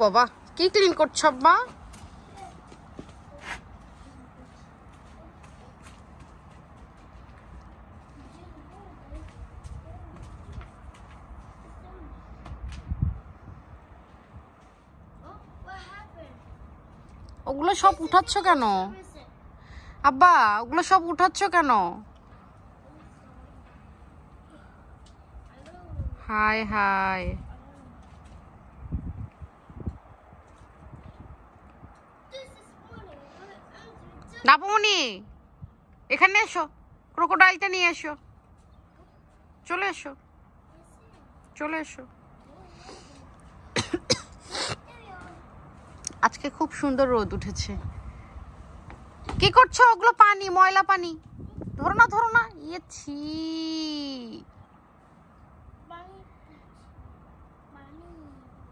বাবা কি ক্লিন করছো আব্বা? ওগুলো সব উঠাচ্ছ কেন আব্বা? ওগুলো সব উঠাচ্ছ কেন? হাই হাই, নাপমনি এখানে এসো, ক্রোকোডাইলটা নিয়ে এসো, চলে এসো, চলে এসো। আজকে খুব সুন্দর রোদ উঠেছে। কি করছো? ওগুলো পানি, ময়লা পানি, ধরো না ধরো না। ইয়ে ছি,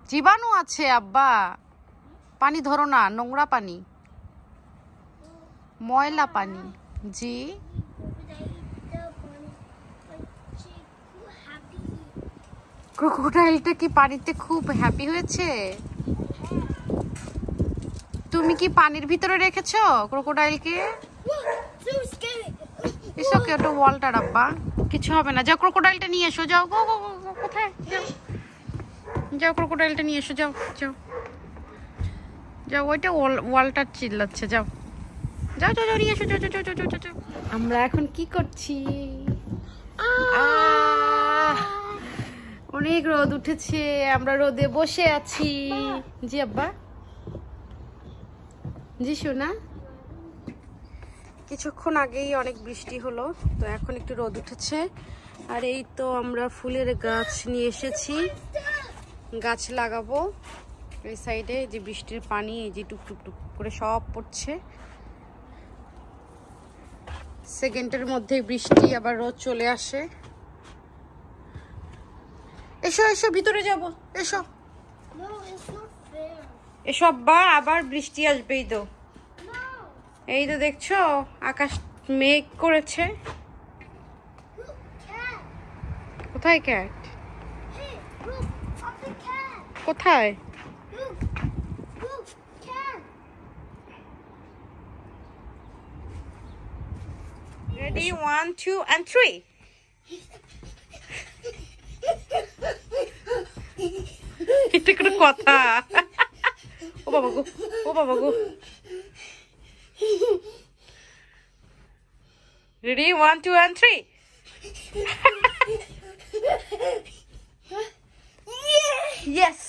জীবাণু আছে আব্বা, পানি ধরো না, নোংরা পানি, ময়লা পানি। জি ক্রোকোডাইলটা কি পানিতে খুব হ্যাপি হয়েছে? তুমি কি পানির ভিতরে রেখেছো ক্রোকোডাইলকে? ইটস ওকে, ওটা ওয়ালটা আব্বা, কিছু হবে না। যাও ক্রোকোডাইলটা নিয়ে এসো, যাও। গো গো গো, কোথায়? যাও যাও, ক্রোকোডাইলটা নিয়ে এসো, যাও যাও যাও। ওইটা ওয়ালটা চিল্লাচ্ছে, যাও যাও যাও যাও, নিয়ে এসো, যাও যাও যাও যাও যাও। আমরা এখন কি করছি? অনেক রোদ উঠেছে, আমরা রোদে বসে আছি। জি আব্বা, জি সোনা। কিছুক্ষণ আগেই অনেক বৃষ্টি হলো, তো এখন একটু রোদ উঠেছে। আর এই তো আমরা ফুলের গাছ নিয়ে এসেছি, গাছ লাগাবো। এই সাইডে যে বৃষ্টির পানি এই যে টুকটুক টুক করে সব পড়ছে। সেকেন্ডের মধ্যে বৃষ্টি আবার রোদ চলে আসে। এসো এসো, ভিতরে যাব, এসো এসো আব্বা, আবার বৃষ্টি আসবেই তো। এই তো দেখছো আকাশ মেঘ করেছে। কোথায় ক্যাট? কোথায়? Ready, 1 2 and 3। এটা কোনো কথা? ও বাবা গো, ও বাবা গো। Ready, 1 2 and 3। Yes.